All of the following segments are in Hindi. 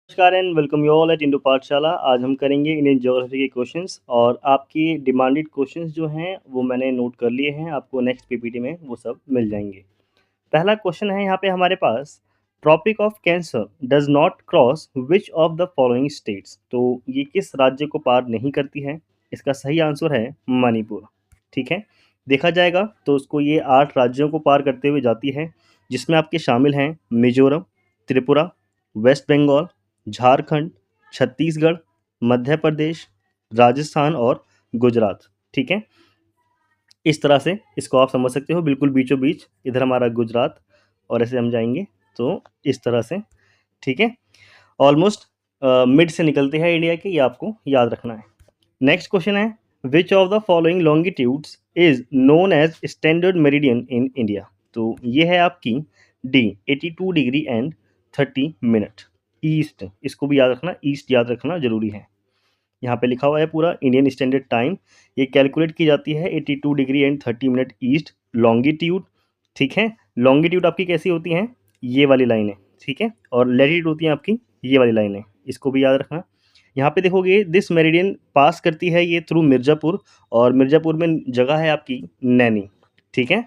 नमस्कार and welcome you all at Indo पाठशाला। आज हम करेंगे इंडियन ज्योग्राफी के क्वेश्चंस और आपकी डिमांडेड क्वेश्चंस जो हैं वो मैंने नोट कर लिए हैं। आपको नेक्स्ट पीपीटी में वो सब मिल जाएंगे। पहला क्वेश्चन है यहाँ पे हमारे पास, tropic of cancer does not cross which of the following states. तो ये किस राज्य को पार नहीं करती है? इसका सही आंसर है मणिपुर। ठीक है, देखा जाएगा तो उसको ये 8 राज्यों को पार करते हुए जाती है, जिसमें आपके शामिल हैं मिजोरम, त्रिपुरा, वेस्ट बंगाल, झारखंड, छत्तीसगढ़, मध्य प्रदेश, राजस्थान और गुजरात। ठीक है, इस तरह से इसको आप समझ सकते हो, बिल्कुल बीचों बीच इधर हमारा गुजरात और ऐसे हम जाएंगे तो इस तरह से। ठीक है, ऑलमोस्ट मिड से निकलते हैं इंडिया के, ये आपको याद रखना है। नेक्स्ट क्वेश्चन है, which of the following longitudes is known as standard meridian in India. तो ये है आपकी D 82 degree and 30 minute east. इसको भी याद रखना, ईस्ट याद रखना जरूरी है। यहाँ पे लिखा हुआ है पूरा इंडियन स्टैंडर्ड टाइम, ये कैलकुलेट की जाती है 82 degree and 30 minute east longitude. ठीक है, लॉन्गिट्यूड आपकी कैसी होती हैं, ये वाली लाइनें। ठीक है, और लैटिट्यूड होती हैं आपकी ये वाली लाइनें, इसको भी याद रखना। यहाँ पे देखोगे दिस मेरिडियन पास करती है ये थ्रू मिर्ज़ापुर, और मिर्ज़ापुर में जगह है आपकी नैनी। ठीक है,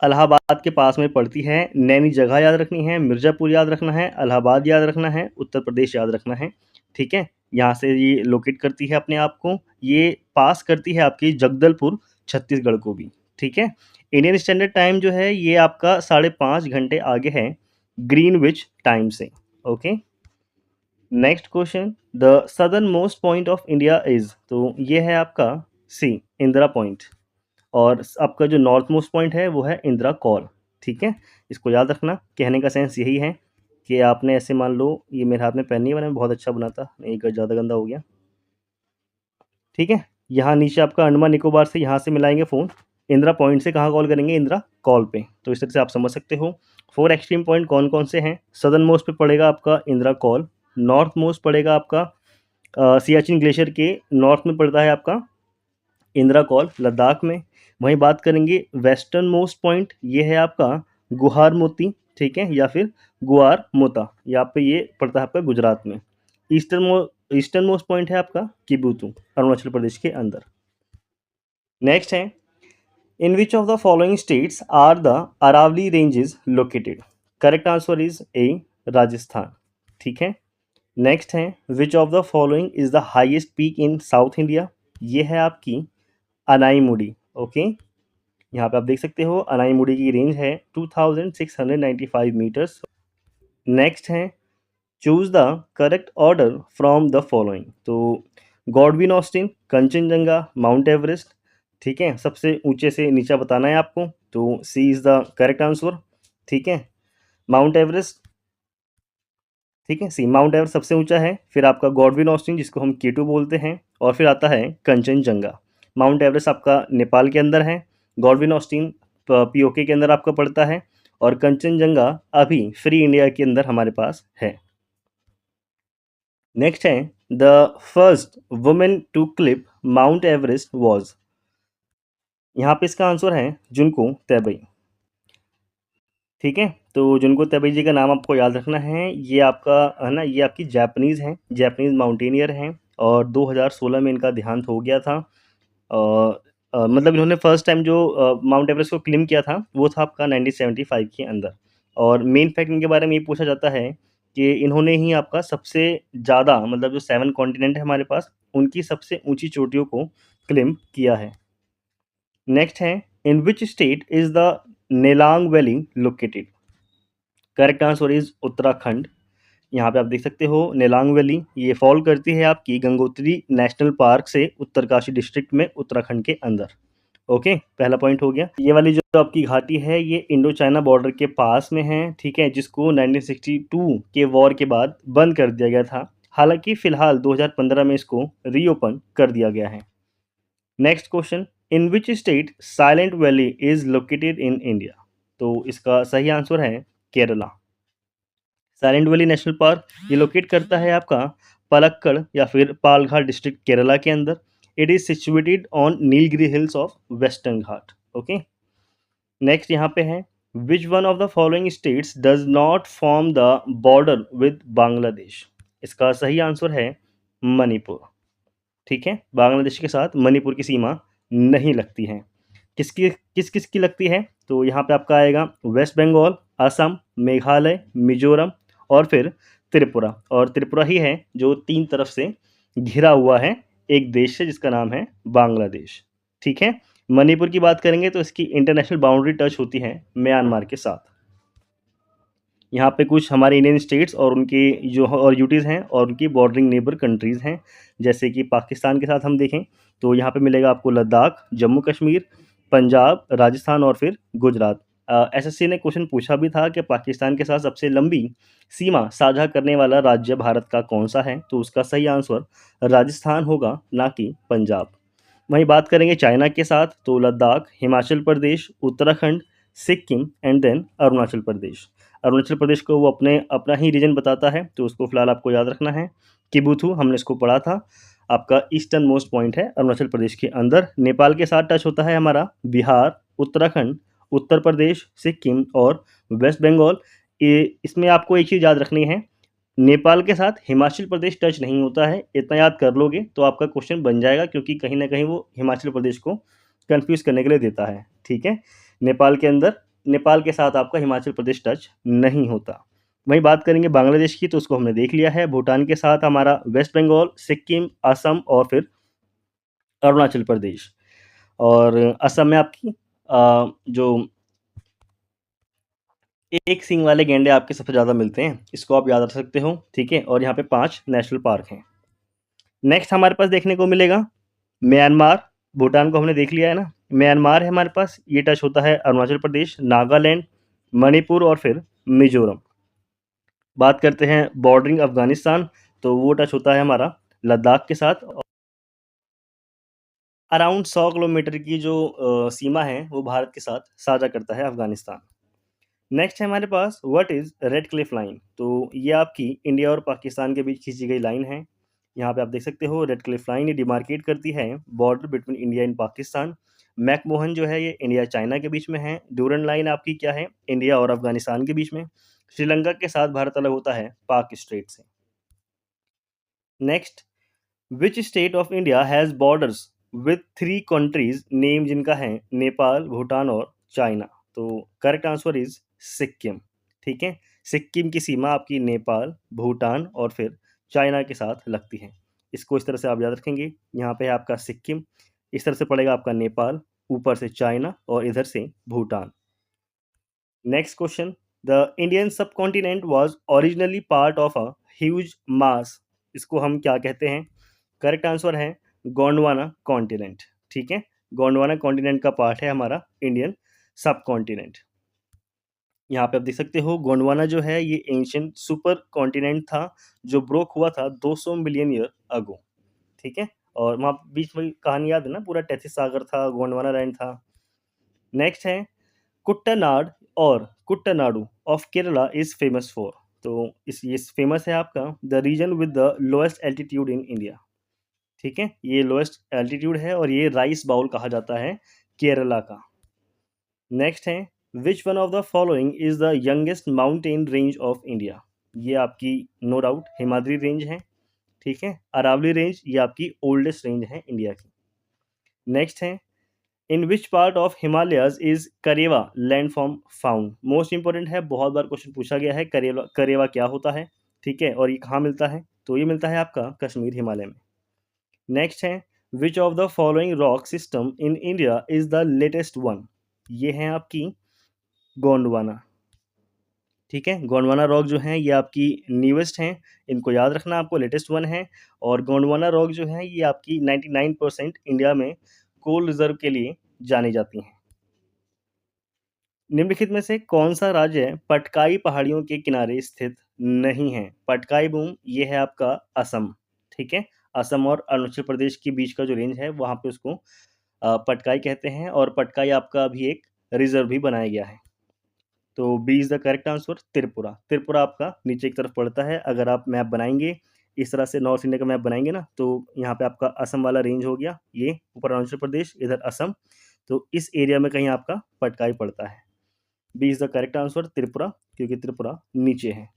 इलाहाबाद के पास में पड़ती है नैनी, जगह याद रखनी है, मिर्ज़ापुर याद रखना है, इलाहाबाद याद रखना है, उत्तर प्रदेश याद रखना है। ठीक है, यहाँ से ये लोकेट करती है अपने आप को, ये पास करती है आपकी जगदलपुर छत्तीसगढ़ को भी। ठीक है, इंडियन स्टैंडर्ड टाइम जो है ये आपका 5.5 घंटे आगे है ग्रीनविच टाइम से। Okay, next question, the southern most point of India is. तो ये है आपका सी इंदिरा पॉइंट, और आपका जो नॉर्थ मोस्ट पॉइंट है वो है इंदिरा कॉल। ठीक है, इसको याद रखना। कहने का सेंस यही है कि आपने ऐसे मान लो, ये मेरे हाथ में पेन नहीं बना, बहुत अच्छा बना था, एक ज़्यादा गंदा हो गया। ठीक है, यहाँ नीचे आपका अंडमान निकोबार से यहाँ से मिलाएंगे फ़ोन, इंदिरा पॉइंट से कहाँ कॉल करेंगे, इंदिरा कॉल पे। तो इस तरह से आप समझ सकते हो। 4 एक्सट्रीम पॉइंट कौन कौन से हैं? सदर्न मोस्ट पे पड़ेगा आपका इंदिरा कॉल, नॉर्थ मोस्ट पड़ेगा आपका सियाचिन ग्लेशियर के नॉर्थ में पड़ता है आपका इंदिरा कॉल लद्दाख में। वहीं बात करेंगे वेस्टर्न मोस्ट पॉइंट, ये है आपका गुहार मोती। ठीक है, या फिर गुआर मोता, यहाँ पे ये पड़ता है आपका गुजरात में। ईस्टर्न मोस्ट पॉइंट है आपका किबुतु, अरुणाचल प्रदेश के अंदर। नेक्स्ट है, in which of the following states are the Aravalli ranges located. Correct answer is A, Rajasthan. ठीक है, नेक्स्ट है, which of the following is the highest peak in south India. ये है आपकी अनाईमुड़ी। ओके, यहाँ पे आप देख सकते हो अनाईमुड़ी की रेंज है 2695 मीटर्स। नेक्स्ट है, choose the correct order from the following. तो Godwin Austen, Kanchenjunga, mount Everest. ठीक है, सबसे ऊंचे से नीचा बताना है आपको, तो सी इज द करेक्ट आंसर। ठीक है, माउंट एवरेस्ट। ठीक है, सी माउंट एवरेस्ट सबसे ऊंचा है, फिर आपका गॉडविन ऑस्टिन जिसको हम केटू बोलते हैं, और फिर आता है कंचनजंगा। माउंट एवरेस्ट आपका नेपाल के अंदर है, गॉडविन ऑस्टिन पीओके के अंदर आपका पड़ता है, और कंचनजंगा अभी फ्री इंडिया के अंदर हमारे पास है। नेक्स्ट है, the first women to climb Mount Everest was. यहाँ पे इसका आंसर है जुनको तैबई। ठीक है, तो जुनको तैबई जी का नाम आपको याद रखना है, ये आपका है ना, ये आपकी जापानीज़ हैं, जापानीज़ माउंटेनियर हैं, और 2016 में इनका देहांत हो गया था। मतलब इन्होंने फर्स्ट टाइम जो माउंट एवरेस्ट को क्लिम किया था वो था आपका 1975 के अंदर। और मेन फैक्ट इनके बारे में ये पूछा जाता है कि इन्होंने ही आपका सबसे ज़्यादा, मतलब जो 7 कॉन्टिनेंट है हमारे पास, उनकी सबसे ऊंची चोटियों को क्लिम किया है। नेक्स्ट है, in which state is the Nelang valley located. Correct answer is Uttarakhand. यहाँ पे आप देख सकते हो नेलांग वैली, ये फॉल करती है आपकी गंगोत्री नेशनल पार्क से उत्तरकाशी डिस्ट्रिक्ट में, उत्तराखंड के अंदर। ओके, पहला पॉइंट हो गया। ये वाली जो आपकी घाटी है ये इंडो चाइना बॉर्डर के पास में है। ठीक है, जिसको 1962 के वॉर के बाद बंद कर दिया गया था, हालांकि फिलहाल 2015 में इसको रीओपन कर दिया गया है। Next question, in which state silent valley is located in India. तो इसका सही आंसर है Kerala. Silent valley national park ये लोकेट करता है आपका पलक्कड़ या फिर पालघाट डिस्ट्रिक्ट केरला के अंदर। It is situated on Nilgiri hills of western Ghat. Okay, next यहाँ पे है, which one of the following states does not form the border with Bangladesh? इसका सही आंसर है मणिपुर। ठीक है, बांग्लादेश के साथ मणिपुर की सीमा नहीं लगती है। किस किस की लगती है? तो यहाँ पे आपका आएगा वेस्ट बंगाल, असम, मेघालय, मिजोरम और फिर त्रिपुरा। और त्रिपुरा ही है जो तीन तरफ से घिरा हुआ है एक देश से जिसका नाम है बांग्लादेश। ठीक है, मणिपुर की बात करेंगे तो इसकी इंटरनेशनल बाउंड्री टच होती है म्यांमार के साथ। यहाँ पे कुछ हमारे इंडियन स्टेट्स और उनके जो और यूटीज़ हैं और उनकी बॉर्डरिंग नेबर कंट्रीज़ हैं, जैसे कि पाकिस्तान के साथ हम देखें तो यहाँ पे मिलेगा आपको लद्दाख, जम्मू कश्मीर, पंजाब, राजस्थान और फिर गुजरात। एसएससी ने क्वेश्चन पूछा भी था कि पाकिस्तान के साथ सबसे लंबी सीमा साझा करने वाला राज्य भारत का कौन सा है? तो उसका सही आंसर राजस्थान होगा, ना कि पंजाब। वहीं बात करेंगे चाइना के साथ तो लद्दाख, हिमाचल प्रदेश, उत्तराखंड, सिक्किम एंड देन अरुणाचल प्रदेश। अरुणाचल प्रदेश को वो अपना ही रीजन बताता है, तो उसको फिलहाल आपको याद रखना है। किबुथु हमने इसको पढ़ा था, आपका ईस्टर्न मोस्ट पॉइंट है अरुणाचल प्रदेश के अंदर। नेपाल के साथ टच होता है हमारा बिहार, उत्तराखंड, उत्तर प्रदेश, सिक्किम और वेस्ट बंगाल। इसमें आपको एक चीज़ याद रखनी है, नेपाल के साथ हिमाचल प्रदेश टच नहीं होता है। इतना याद कर लोगे तो आपका क्वेश्चन बन जाएगा, क्योंकि कहीं ना कहीं वो हिमाचल प्रदेश को कंफ्यूज करने के लिए देता है। ठीक है, नेपाल के अंदर नेपाल के साथ आपका हिमाचल प्रदेश टच नहीं होता। वहीं बात करेंगे बांग्लादेश की तो उसको हमने देख लिया है। भूटान के साथ हमारा वेस्ट बंगाल, सिक्किम, असम और फिर अरुणाचल प्रदेश। और असम में आपकी जो एक सींग वाले गैंडे आपके सबसे ज़्यादा मिलते हैं, इसको आप याद रख सकते हो। ठीक है, और यहाँ पे 5 नेशनल पार्क हैं। नेक्स्ट हमारे पास देखने को मिलेगा म्यांमार। भूटान को हमने देख लिया है ना, म्यांमार है हमारे पास, ये टच होता है अरुणाचल प्रदेश, नागालैंड, मणिपुर और फिर मिजोरम। बात करते हैं बॉर्डरिंग अफगानिस्तान, तो वो टच होता है हमारा लद्दाख के साथ। अराउंड 100 किलोमीटर की जो सीमा है वो भारत के साथ साझा करता है अफगानिस्तान। नेक्स्ट है हमारे पास what is Radcliffe line? तो ये आपकी इंडिया और पाकिस्तान के बीच खींची गई लाइन है। यहाँ पे आप देख सकते हो रेड क्लिफ लाइन, ये डिमार्केट करती है border between India and Pakistan. McMahon जो है ये इंडिया चाइना के बीच में है। ड्यूरन लाइन आपकी क्या है? इंडिया और अफगानिस्तान के बीच में। श्रीलंका के साथ भारत अलग होता है पाक स्ट्रेट से। Next, which state of India has borders with 3 countries name, जिनका है नेपाल, भूटान और चाइना? तो करेक्ट आंसर इज सिक्किम। ठीक है, सिक्किम की सीमा आपकी नेपाल, भूटान और फिर चाइना के साथ लगती है। इसको इस तरह से आप याद रखेंगे, यहाँ पे है आपका सिक्किम, इस तरह से पड़ेगा आपका नेपाल, ऊपर से चाइना और इधर से Bhutan. Next question, the Indian subcontinent was originally part of a huge mass, इसको हम क्या कहते हैं? करेक्ट आंसर है गोंडवाना कॉन्टिनेंट। ठीक है, गोंडवाना कॉन्टिनेंट का पार्ट है हमारा इंडियन सब कॉन्टिनेंट। यहाँ पे आप देख सकते हो गोंडवाना जो है ये एंशियंट सुपर कॉन्टिनेंट था जो ब्रोक हुआ था 200 मिलियन ईयर अगो। ठीक है, और वहाँ बीच में कहानी याद है ना, पूरा टेथिस सागर था, गोंडवाना लैंड था। नेक्स्ट है कुट्टनाड और Kuttanadu of Kerala is famous for, तो ये फेमस है आपका the region with the lowest altitude in India. ठीक है, ये लोएस्ट एल्टीट्यूड है और ये राइस बाउल कहा जाता है केरला का। नेक्स्ट है which one of the following is the youngest mountain range of India? ये आपकी नो डाउट हिमाद्री रेंज है। ठीक है, अरावली रेंज ये आपकी ओल्डेस्ट रेंज है इंडिया की। नेक्स्ट है in which part of Himalayas is karewa landform found? Most important है, बहुत बार क्वेश्चन पूछा गया है, करेवा करेवा क्या होता है? ठीक है, और ये कहाँ मिलता है? तो ये मिलता है आपका कश्मीर हिमालय में। नेक्स्ट है which of the following rock system in India is the latest one? ये है आपकी गोंडवाना। ठीक है, गोंडवाना रॉक जो है ये आपकी न्यूएस्ट हैं, इनको याद रखना आपको, लेटेस्ट वन है। और गोंडवाना रॉक जो है ये आपकी 99% इंडिया में कोल रिजर्व के लिए जानी जाती हैं। निम्नलिखित में से कौन सा राज्य पटकाई पहाड़ियों के किनारे स्थित नहीं है? पटकाई बूम ये है आपका असम। ठीक है, असम और अरुणाचल प्रदेश के बीच का जो रेंज है वहाँ पे उसको पटकाई कहते हैं, और पटकाई आपका अभी एक रिजर्व भी बनाया गया है। तो B is the correct answer Tripura. Tripura आपका नीचे की तरफ पड़ता है। अगर आप मैप बनाएंगे इस तरह से, नॉर्थ इंडिया का मैप बनाएंगे ना, तो यहाँ पे आपका असम वाला रेंज हो गया, ये ऊपर अरुणाचल प्रदेश, इधर असम, तो इस एरिया में कहीं आपका पटकाई पड़ता है। B is the correct answer Tripura, क्योंकि त्रिपुरा नीचे है।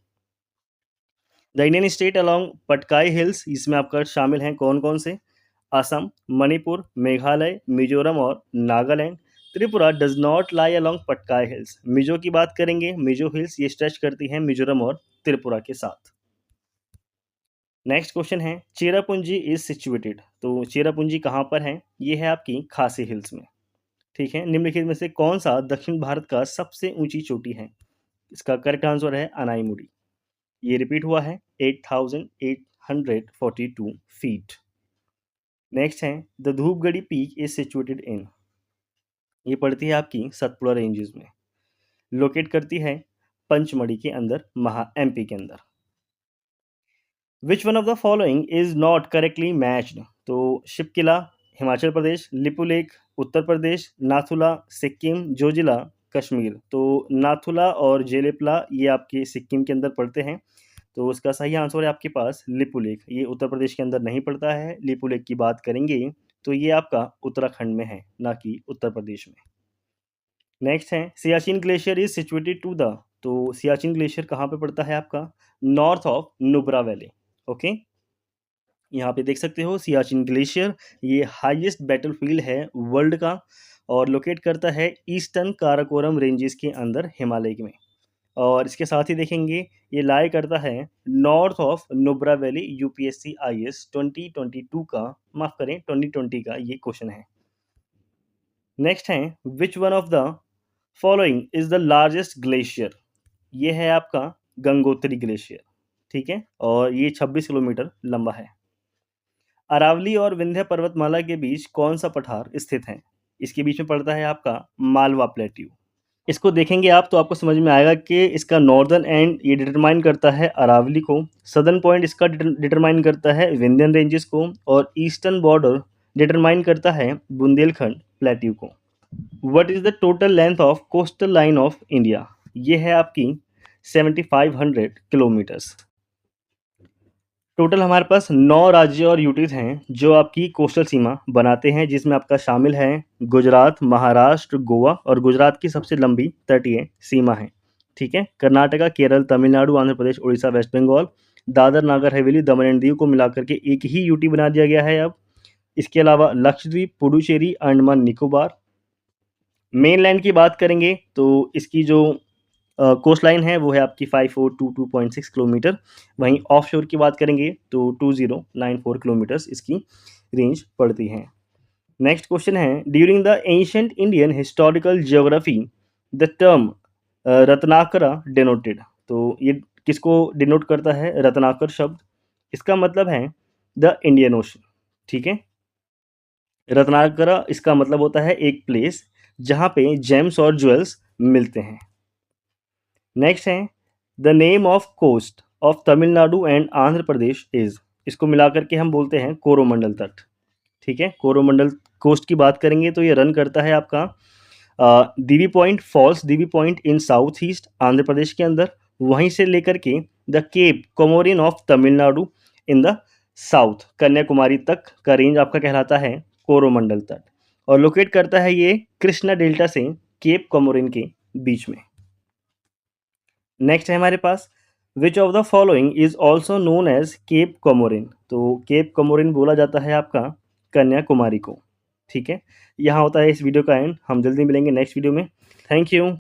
The Indian state along Patkai hills, इसमें आपका शामिल हैं कौन-कौन से? असम, मणिपुर, मेघालय, मिजोरम और Nagaland. Tripura does not lie along Patkai hills. Mizo की बात करेंगे, मिजो हिल्स ये स्ट्रेच करती हैं मिजोरम और त्रिपुरा के साथ। नेक्स्ट क्वेश्चन है चेरापूंजी इज सिचुएटेड, तो चेरापूंजी कहाँ पर है? ये है आपकी खासी हिल्स में। ठीक है, निम्नलिखित में से कौन सा दक्षिण भारत का सबसे ऊंची चोटी है? इसका करेक्ट आंसर है अनाईमुड़ी। ये रिपीट हुआ है 8842 फीट। नेक्स्ट है the Dhupgarhi peak is situated in, ये पड़ती है आपकी सतपुड़ा रेंजेस में, लोकेट करती है पंचमढ़ी के अंदर, एमपी के अंदर। Which one of the following is not correctly matched, तो शिपकिला हिमाचल प्रदेश, लिपुलेख उत्तर प्रदेश, नाथुला सिक्किम, जोजिला कश्मीर। तो नाथुला और जेलेपला ये आपके सिक्किम के अंदर पड़ते हैं, तो उसका सही आंसर है आपके पास लिपुलेख। ये उत्तर प्रदेश के अंदर नहीं पड़ता है। लिपुलेख की बात करेंगे तो ये आपका उत्तराखंड में है, ना कि उत्तर प्रदेश में। नेक्स्ट है Siachen glacier is situated to the, तो सियाचिन ग्लेशियर कहाँ पे पड़ता है आपका? North of Nubra valley. Okay, यहाँ पे देख सकते हो सियाचिन ग्लेशियर ये हाईएस्ट बैटलफील्ड है वर्ल्ड का, और लोकेट करता है ईस्टर्न काराकोरम रेंजेस के अंदर हिमालय में। और इसके साथ ही देखेंगे ये लाई करता है north of Nubra valley. UPSC IAS 2022 का, माफ करें 2020 का ये क्वेश्चन है। नेक्स्ट है which one of the following is the largest glacier, ये है आपका गंगोत्री ग्लेशियर। ठीक है, और ये 26 किलोमीटर लंबा है। अरावली और विंध्य पर्वतमाला के बीच कौन सा पठार स्थित है? इसके बीच में पड़ता है आपका मालवा प्लेट्यू। इसको देखेंगे आप तो आपको समझ में आएगा कि इसका नॉर्दर्न एंड ये डिटरमाइन करता है अरावली को, सदर्न पॉइंट इसका डिटरमाइन करता है विंध्यन रेंजेस को, और ईस्टर्न बॉर्डर डिटरमाइन करता है बुंदेलखंड प्लेट्यू को। What is the total length of coastal line of India? ये है आपकी 7500 किलोमीटर्स। टोटल हमारे पास 9 राज्य और यूटीज हैं जो आपकी कोस्टल सीमा बनाते हैं, जिसमें आपका शामिल है गुजरात, महाराष्ट्र, गोवा, और गुजरात की सबसे लंबी तटीय सीमा है। ठीक है, Karnataka, Kerala, Tamil Nadu, Andhra Pradesh, Orissa, waste Bengal, Dadar Nagar Haveli, Daman and Diu को मिलाकर के एक ही यूटी बना दिया गया है अब। इसके अलावा लक्षद्वीप, पुडुचेरी, अंडमान निकोबार। मेनलैंड की बात करेंगे तो इसकी जो कोस्ट लाइन है वो है आपकी 5422.6 किलोमीटर। वहीं ऑफ शोर की बात करेंगे तो 2094 किलोमीटर्स इसकी रेंज पड़ती है। नेक्स्ट क्वेश्चन है during the ancient Indian historical geography the term Ratnakara denoted, तो ये किसको डिनोट करता है? रत्नाकर शब्द। इसका मतलब है द इंडियन ओशन। ठीक है, रत्नाकरा इसका मतलब होता है एक प्लेस जहाँ पे जेम्स और ज्वेल्स मिलते हैं। नेक्स्ट है the name of coast of Tamil Nadu and Andhra Pradesh is, इसको मिलाकर के हम बोलते हैं कोरोमंडल तट। ठीक है, कोरोमंडल कोस्ट की बात करेंगे तो ये रन करता है आपका Divi point, false Divi point in south east Andhra Pradesh के अंदर, वहीं से लेकर के the cape Comorin of Tamil Nadu in the south Kanyakumari तक का रेंज आपका कहलाता है कोरोमंडल तट, और लोकेट करता है ये कृष्णा डेल्टा से केप कोमोरिन के बीच में। नेक्स्ट है हमारे पास which of the following is also known as cape Comorin, तो केप कोमोरिन बोला जाता है आपका कन्याकुमारी को। ठीक है, यहाँ होता है इस वीडियो का एंड। हम जल्दी मिलेंगे नेक्स्ट वीडियो में। Thank you.